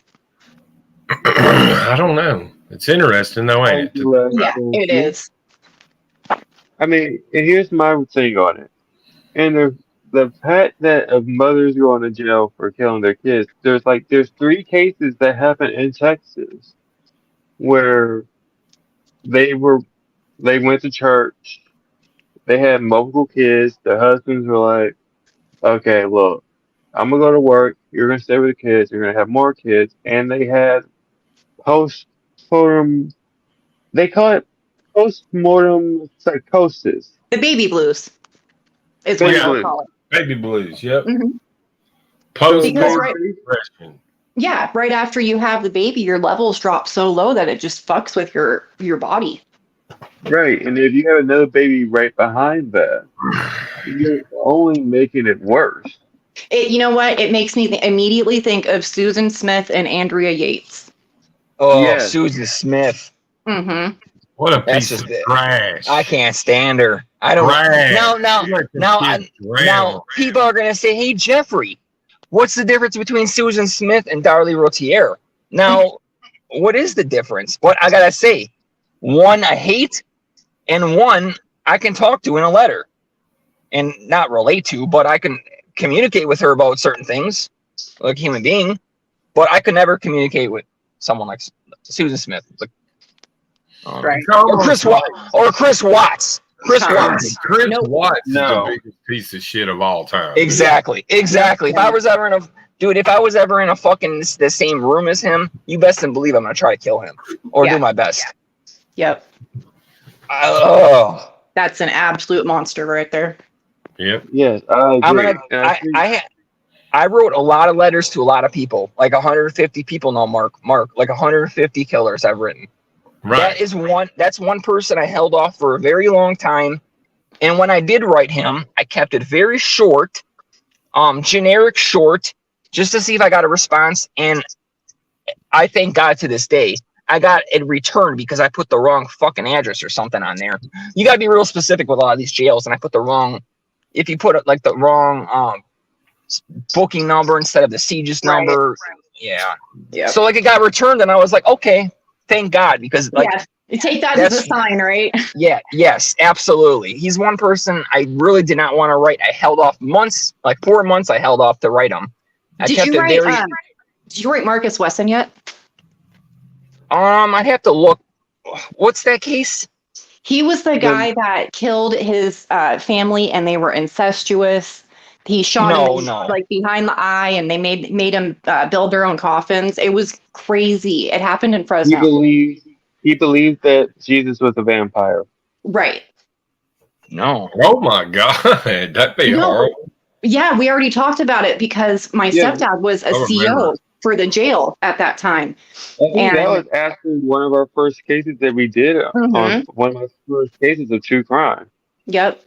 I don't know. It's interesting, though, ain't it? Yeah, it is. I mean, and here's my thing on it. And the fact that a mother's going to jail for killing their kids, there's 3 cases that happened in Texas where they went to church, they had multiple kids, their husbands were like, okay, look, I'm going to go to work, you're going to stay with the kids, you're going to have more kids, and they had they call it postmortem psychosis. The baby blues is what they call it. Baby blues, yep. Mm-hmm. Post-mortem. Yeah, right after you have the baby, your levels drop so low that it just fucks with your body. Right, and if you have another baby right behind that, you're only making it worse. You know what? It makes me immediately think of Susan Smith and Andrea Yates. Oh, yes. Susan Smith. Mm-hmm. What a piece of trash. I can't stand her. I don't. Now, people are gonna say, "Hey, Jeffrey, what's the difference between Susan Smith and Darlie Rotier?" Now, what is the difference? What I gotta say, one I hate, and one I can talk to in a letter, and not relate to, but I can communicate with her about certain things, like a human being. But I could never communicate with someone like Susan Smith, like, right? Or Chris Watts. Chris time. Watts. Chris Nope. Watts is No. the biggest piece of shit of all time. Exactly. If I was ever in a fucking the same room as him, you best and believe I'm gonna try to kill him or Yeah. do my best. Yep. Oh, That's an absolute monster right there. Yep. Yes, I agree. I wrote a lot of letters to a lot of people, like 150 people now. Mark, like 150 killers I've written. Right. That's one person I held off for a very long time. And when I did write him, I kept it very short, generic short, just to see if I got a response. And I thank God to this day, I got it returned because I put the wrong fucking address or something on there. You got to be real specific with a lot of these jails. And I put the wrong, if you put like the wrong booking number instead of the Siege's number. Right. Yeah. Yeah. So like it got returned and I was like, okay, thank God, because like, yeah. You take that as a sign, right? yeah, yes, absolutely. He's one person I really did not want to write. I held off months, like 4 months I held off to write him. Did you write Marcus Wesson yet? I'd have to look. What's that case? He was the guy that killed his family and they were incestuous. He shot him like behind the eye and they made him build their own coffins. It was crazy. It happened in Fresno. He believed that Jesus was a vampire. Right. No. Oh my God. That'd be horrible. Yeah, we already talked about it because my stepdad was a CO for the jail at that time. And that was actually one of our first cases that we did on one of our first cases of true crime. Yep.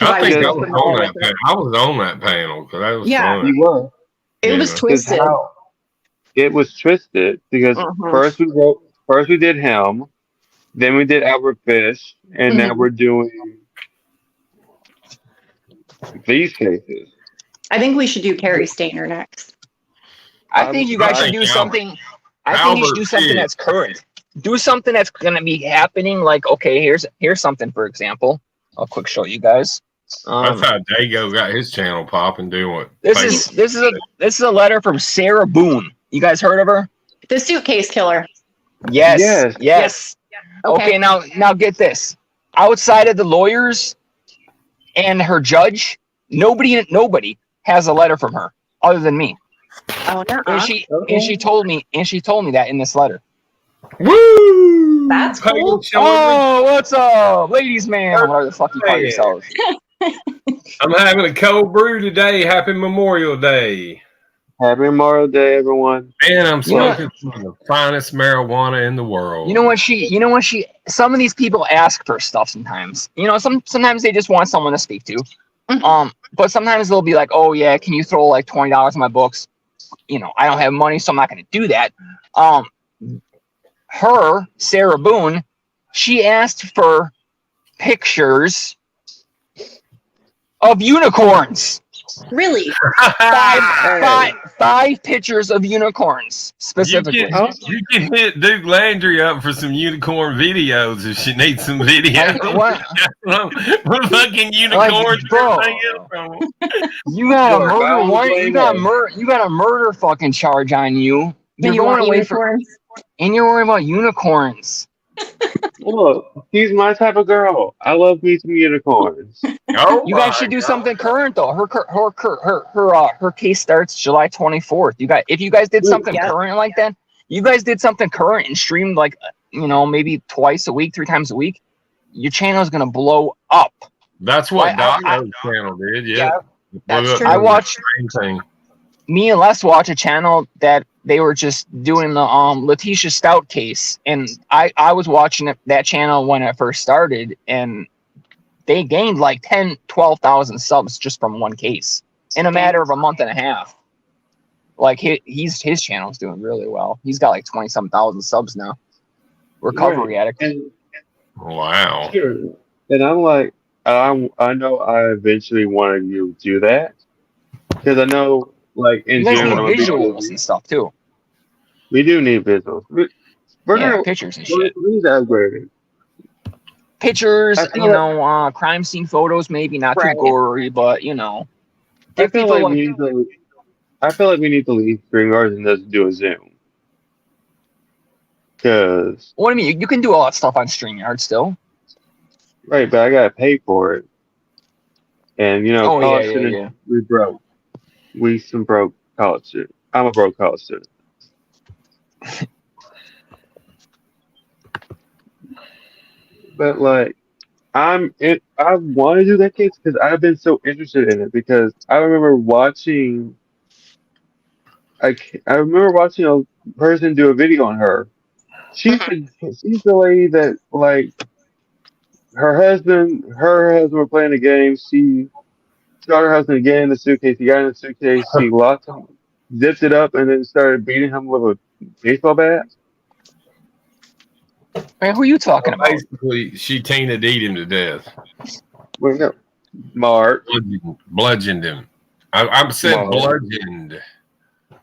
I think I was on that panel. I was on that panel because that was fun. You were. It was twisted. It was twisted because first we did him, then we did Albert Fish, and now we're doing these cases. I think we should do Carrie Stainer next. I think you guys should do something. I think you should do something that's current. Do something that's going to be happening. Like, okay, here's something. For example, I'll quick show you guys. That's how Dago got his channel popping. Doing what? This is a letter from Sarah Boone. You guys heard of her? The suitcase killer. Yes. Okay, now get this. Outside of the lawyers and her judge, nobody has a letter from her other than me. Oh, and she told me that in this letter. Woo! That's cool. Oh, what's up, ladies, man? Whatever the fuck you call yourselves. I'm having a cold brew today. Happy Memorial Day. Happy Memorial Day, everyone. And I'm smoking some of the finest marijuana in the world. You know what some of these people ask for stuff sometimes. You know, sometimes they just want someone to speak to. But sometimes they'll be like, oh yeah, can you throw like $20 in my books? You know, I don't have money, so I'm not gonna do that. Sarah Boone, she asked for pictures of unicorns. Really? Five pictures of unicorns specifically. You can hit Duke Landry up for some unicorn videos if she needs some videos. What fucking unicorns? Bro, you got a murder warrant. You got a murder fucking charge on you. You're going away and you're worried about unicorns. Look, she's my type of girl. I love me some unicorns. Oh, you guys should do something current though. Her case starts July 24th. If you guys did something current like that, you guys did something current and streamed like maybe twice a week, 3 times a week, your channel is gonna blow up. That's what Doc's channel did. Yeah, that's true. I watched. Me and Les watch a channel that they were just doing the Letitia Stout case, and I was watching that channel when it first started, and they gained like 12,000 subs just from one case in a matter of a month and a half. Like his channel's doing really well. He's got like 20-some thousand subs now. Recovery addict. Wow. And I'm like, I know I eventually want to do that because I know. Like in general, visuals and stuff too. We do need visuals. We're gonna pictures and shit. We need to upgrade it. Pictures, crime scene photos, maybe not too gory, but I feel like we need to leave StreamYard and just do a Zoom. Because what do you mean? You can do all that stuff on StreamYard still. Right, but I gotta pay for it. And Oh college yeah. students, we broke. We some broke college students. I'm a broke college student. But like I want to do that case because I've been so interested in it because I remember watching I remember watching a person do a video on her. She's the lady that like her husband were playing a game. She got her husband to get in the suitcase. He got in the suitcase. She locked him, zipped it up, and then started beating him with a baseball bat. Man, who are you talking about? Basically, she Tina D'd him to death. Well, no, Mark, Bludgeoned him. I said Mark. bludgeoned.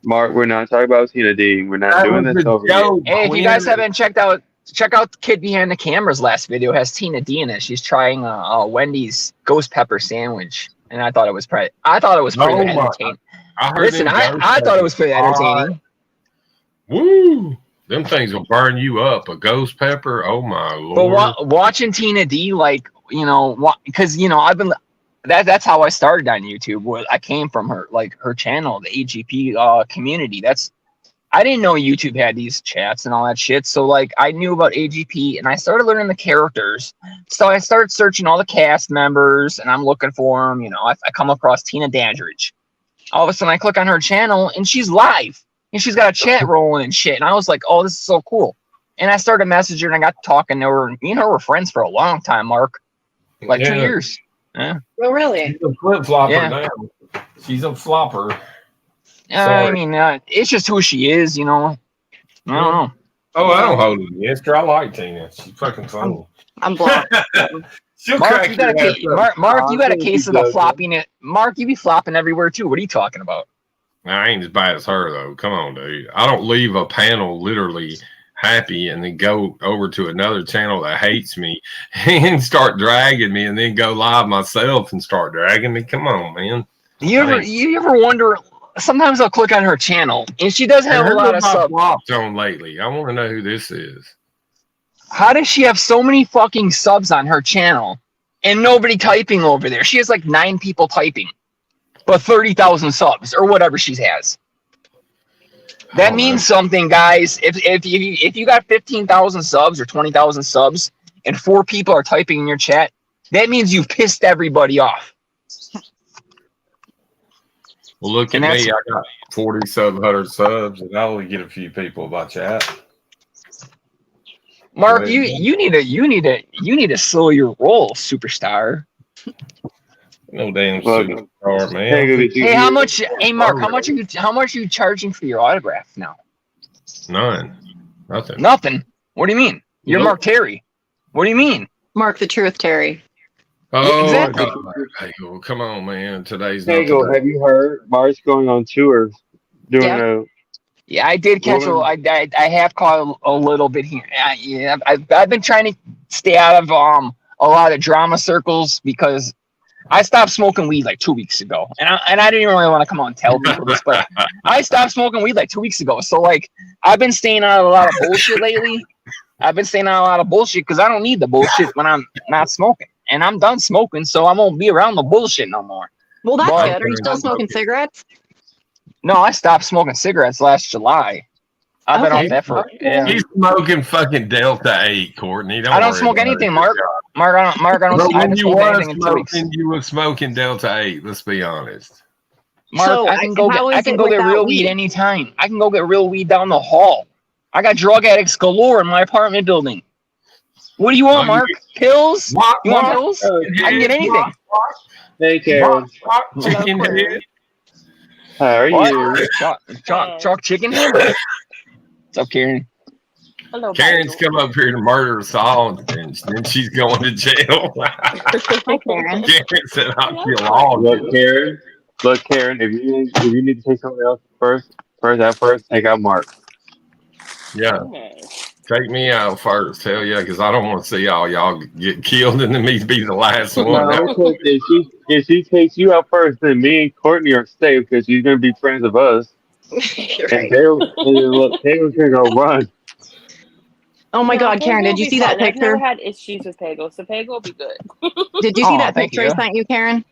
Mark, we're not talking about Tina D. We're not doing this over here. Hey, if you guys haven't check out the kid behind the camera's last video. It has Tina D in it. She's trying Wendy's ghost pepper sandwich, and I thought it was pretty. Entertaining. Listen, I thought it was pretty entertaining. Woo! Them things will burn you up. A ghost pepper. Oh my lord! But watching Tina D, like because I've been. That's how I started on YouTube. I came from her channel, the AGP community. I didn't know YouTube had these chats and all that shit. So like I knew about AGP and I started learning the characters. So I started searching all the cast members and I'm looking for them. I come across Tina Dandridge. All of a sudden I click on her channel and she's live and she's got a chat rolling and shit. And I was like, oh, this is so cool. And I started messaging her and I got talking to her. Me and her were friends for a long time, Mark. Like 2 years. Yeah. Oh, really? She's a flip flopper now. She's a flopper. I mean, it's just who she is, I don't know. Oh, I don't hold it against her. I like Tina. She's fucking funny. I'm blocked. Mark, you got a case of the flopping it. Mark, you be flopping everywhere too. What are you talking about? I ain't as bad as her though. Come on, dude. I don't leave a panel literally happy and then go over to another channel that hates me and start dragging me and then go live myself and start dragging me. Come on, man. You ever wonder? Sometimes I'll click on her channel and she does have a lot of subs on lately. I want to know who this is. How does she have so many fucking subs on her channel and nobody typing over there? She has like 9 people typing, but 30,000 subs or whatever she has. That means something, guys. If you got 15,000 subs or 20,000 subs and 4 people are typing in your chat, that means you've pissed everybody off. Well, look at me. I got 4,700 subs, and I only get a few people by chat. Mark, you need to slow your roll, superstar. No damn superstar, man. Hey, how much? Hey, Mark, how much are you charging for your autograph now? None. Nothing. Nothing. What do you mean? You're Mark Terry. What do you mean? Mark the Truth, Terry. Oh, exactly. God. Come on, man. Today's Hagel, have you heard Mark's going on tour doing Yeah, I did catch I have caught a little bit here. Yeah, I've been trying to stay out of a lot of drama circles because I stopped smoking weed like 2 weeks ago, and I didn't really want to come on and tell people this, but I stopped smoking weed like 2 weeks ago. So like I've been staying out of a lot of bullshit lately. I've been staying out of a lot of bullshit because I don't need the bullshit when I'm not smoking, and I'm done smoking, so I won't be around the bullshit no more. Well, that's good. Are you still smoking cigarettes? No, I stopped smoking cigarettes last July. I've been off that for. Yeah. He's smoking fucking Delta 8, Courtney. I don't smoke anything, Mark. Mark, I don't. When you were smoking, you were smoking Delta 8. Let's be honest. Mark, So, I can go get without real weed anytime. I can go get real weed down the hall. I got drug addicts galore in my apartment building. What do you want, Mark? Pills? You want pills? I can get anything. Hey, Karen. Chicken head. How are you? Chalk chicken head? What's up, Karen? Hello, Karen's come up here to murder us all, and then she's going to jail. Hi, Karen. Karen said, "I'll kill all." Look, Karen. If you need to take someone else first, take out Mark. Yeah, take me out first. Hell yeah, because I don't want to see all y'all get killed and then me be the last one. No, if she takes you out first, then me and Courtney are safe because she's gonna be friends of us. You're And right. Taylor's gonna go run. Oh my God, Karen, Pago did you will be see that fine. I've never picture? had issues with Pago, so Pago will be good. Did you see that thank picture I you. sent you, Karen?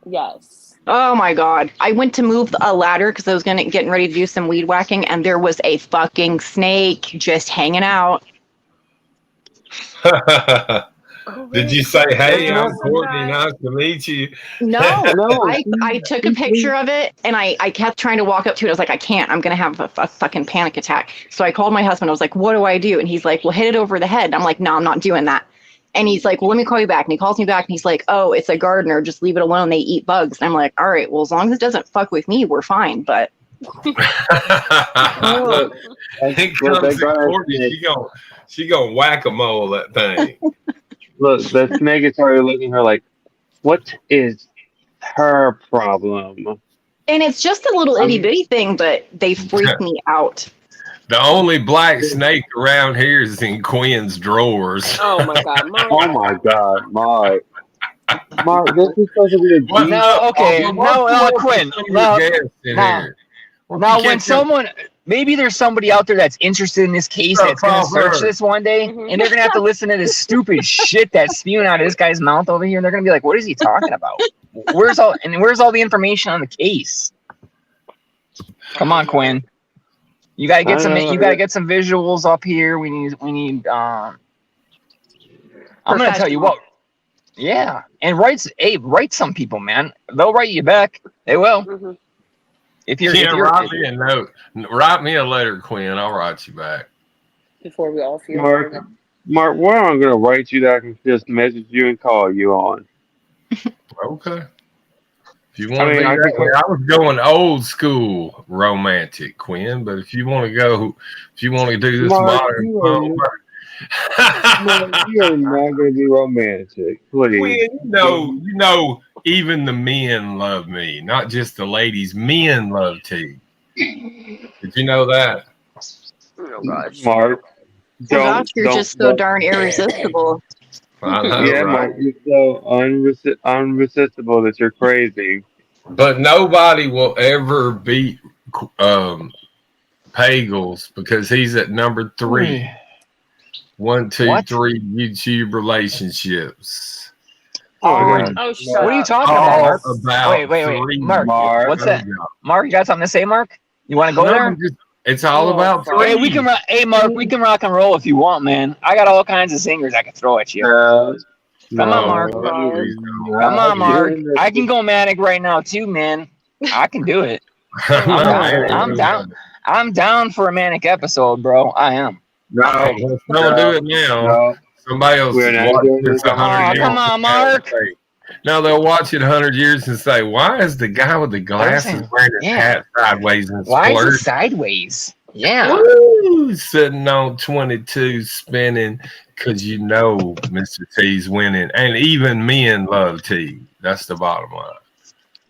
Yes. Oh my God. I went to move a ladder because I was getting ready to do some weed whacking, and there was a fucking snake just hanging out. Did you say, "Hey, I'm Awesome, Courtney. guys. Nice to meet you"? No, No, I took a picture of it, and I kept trying to walk up to it. I was like, I can't. I'm going to have a fucking panic attack. So I called my husband. I was like, what do I do? And he's like, well, hit it over the head. And I'm like, no, I'm not doing that. And he's like, well, let me call you back. And he calls me back, and he's like, oh, it's a gardener. Just leave it alone. They eat bugs. And I'm like, all right, well, as long as it doesn't fuck with me, we're fine. But Look, here comes Courtney. She gonna whack-a-mole that thing. look, the snake is already looking at her like, what is her problem? and it's just a little itty bitty thing, but they freak me out. The only black snake around here is in Quinn's drawers. Oh my God, Mark. Oh my God, Mark. Mark, this is supposed to be a What? G. No, okay, no, Quinn. Now, Now, when someone, maybe there's somebody out there that's interested in this case that's going to search this one day, Mhm. and they're going to have to listen to this stupid shit that's spewing out of this guy's mouth over here, and they're going to be like, "What is he talking about? Where's all the information on the case?" Come on, Quinn. You gotta get some. You gotta get some visuals up here. We need. I'm gonna tell you what. Yeah, and write some people, man. They'll write you back. They will. Mhm. If you're write me a note. Write me a letter, Quinn. I'll write you back. Before we all feel Mark, where I'm gonna write you that I can just message you and call you on. Okay. If you want to be that way, I was going old school romantic, Quinn. But if you want to do this Mark, modern, you are not gonna be romantic, please. Quinn, you know, even the men love me, not just the ladies. Men love tea. Did you know that? Oh gosh. Mark, Well, gosh, you're just so darn irresistible. I know, Yeah, right? Mark, you're so unresistible that you're crazy. But nobody will ever beat Pagels because he's at number 3. 1, 2, What? 3 YouTube relationships. Oh my God. Oh, shut What are you up. talking about, Mark? About Wait, 3. Mark. Mark. What's that? Mark, you got something to say, Mark? You want to go there? It's all about Oh, 3. Hey, Mark, we can rock and roll if you want, man. I got all kinds of singers I can throw at you. Come on, Mark. Come on, Mark. I can go manic right now too, man. I can do it. I'm down for a manic episode, bro. I am. No, don't do it now. No. Somebody else We're is not watching doing this this. 100 years. Come on, Mark. Now they'll watch it 100 years and say, "Why is the guy with the glasses wearing his hat sideways and Why is it splurging? sideways? Yeah. Woo, sitting on 22 spinning because you know Mr. T's winning." And even men love T. That's the bottom line.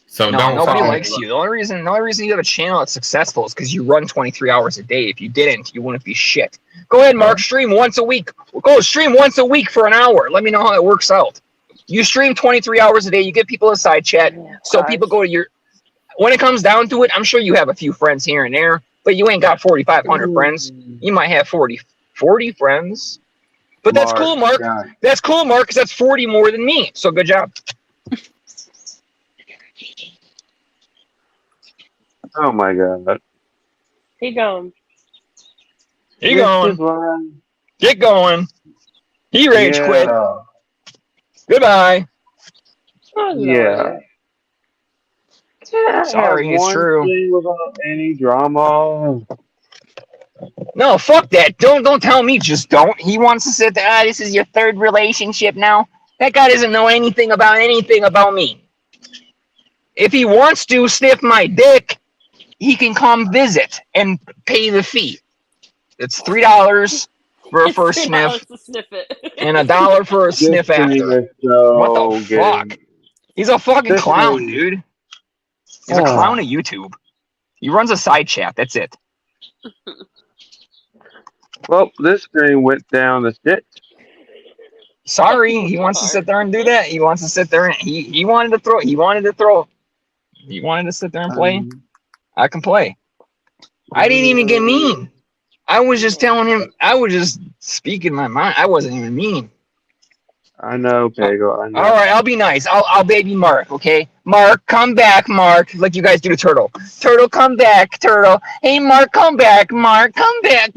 So No, don't nobody follow likes you. The only reason you have a channel that's successful is because you run 23 hours a day. If you didn't, you wouldn't be shit. Go ahead, Mark. Stream once a week. Go stream once a week for an hour. Let me know how it works out. You stream 23 hours a day. You get people a side chat. So people go to your. When it comes down to it, I'm sure you have a few friends here and there, but you ain't got 4,500 friends. You might have 40 friends. But that's cool, Mark. God. That's cool, Mark, because that's 40 more than me. So good job. Oh my God. Keep going. Keep going. Get going. He rage quit. Goodbye. Oh, Yeah. Sorry, it's true. Without any drama. No, fuck that. Don't tell me just don't. He wants to sit there. This is your 3rd relationship now. That guy doesn't know anything about me. If he wants to sniff my dick, he can come visit and pay the fee. It's $3 for a first sniff to sniff it. and $1 for a sniff after. What the fuck? He's a fucking clown, dude. He's a clown of YouTube. He runs a side chat. That's it. Well, this screen went down the shit. Sorry, he wants to sit there and do that. He wants to sit there and he wanted to throw. He wanted to sit there and play. I can play. I didn't even get mean. I was just telling him. I was just speaking my mind. I wasn't even mean. I know, Pago. I know. All right, I'll be nice. I'll baby Mark. Okay, Mark, come back, Mark. Like you guys do to Turtle. Turtle, come back, Turtle. Hey, Mark, come back, Mark, come back.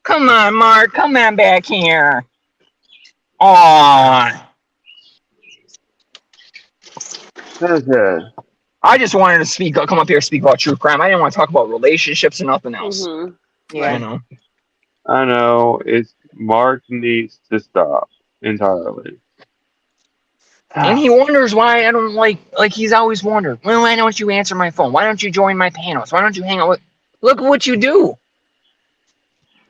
Come on, Mark, come on back here. Aw. Okay. I just wanted to come up here and speak about true crime. I didn't want to talk about relationships or nothing else. Mhm. Yeah. You know. I know. It's Mark needs to stop entirely. And he wonders why I don't like he's always wondered, well, why don't you answer my phone? Why don't you join my panels? Why don't you hang out with look what you do.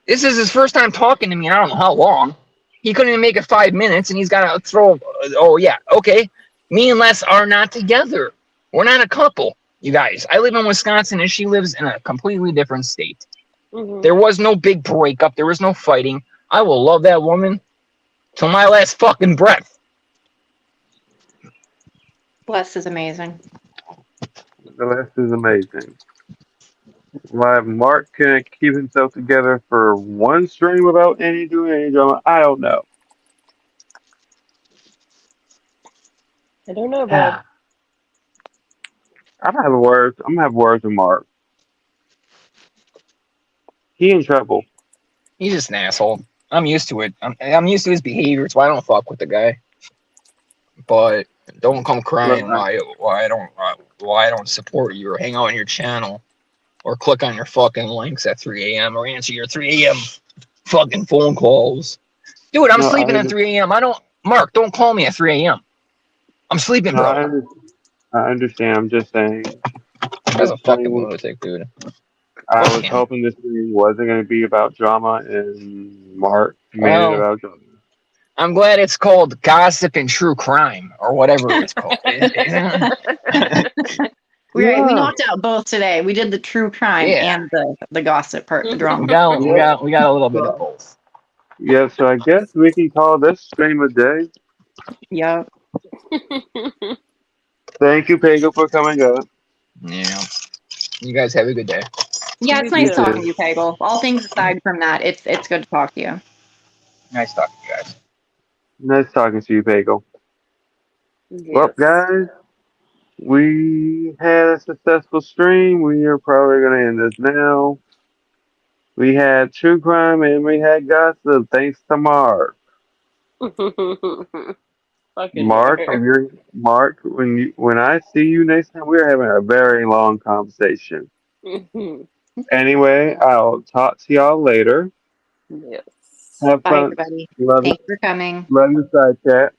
This is his first time talking to me in I don't know how long. He couldn't even make it 5 minutes and he's gotta throw oh yeah, okay. Me and Les are not together. We're not a couple, you guys. I live in Wisconsin and she lives in a completely different state. Mhm. There was no big breakup, there was no fighting. I will love that woman till my last fucking breath. Bless is amazing. The rest is amazing. Why Mark can't keep himself together for one stream without doing any drama, I don't know. I don't know, bud. I'm gonna have words with Mark. He in trouble. He's just an asshole. I'm used to it. I'm used to his behavior, so I don't fuck with the guy. But don't come crying why I don't support you or hang out on your channel or click on your fucking links at 3 a.m. or answer your 3 a.m. fucking phone calls. Dude, I'm No, sleeping at 3 a.m. Mark, don't call me at 3 a.m. I'm sleeping, No, bro. I understand. I'm just saying. That's a fucking lunatic, dude. I Fuck was him. hoping this thing wasn't going to be about drama, and Mark made it Well, about drama. I'm glad it's called Gossip and True Crime or whatever it's called. We Yeah. knocked out both today. We did the true crime Yeah. and the gossip part, the we drama. got a little bit of both. Yeah, so I guess we can call this stream a day. Yeah. Thank you, Pago, for coming up. Yeah. You guys have a good day. Yeah, it's You nice too. talking to you, Pagel. All things aside from that, it's good to talk to you. Nice talking to you guys. Nice talking to you, Pago. Well, Yes. guys, we had a successful stream. We are probably going to end this now. We had true crime and we had gossip. Thanks to Mark. Fucking Mark, nerd. when I see you next time, we're having a very long conversation. Anyway, I'll talk to y'all later. Yes. Have Bye, fun. everybody. Love you, Thanks for coming. love you, side chat.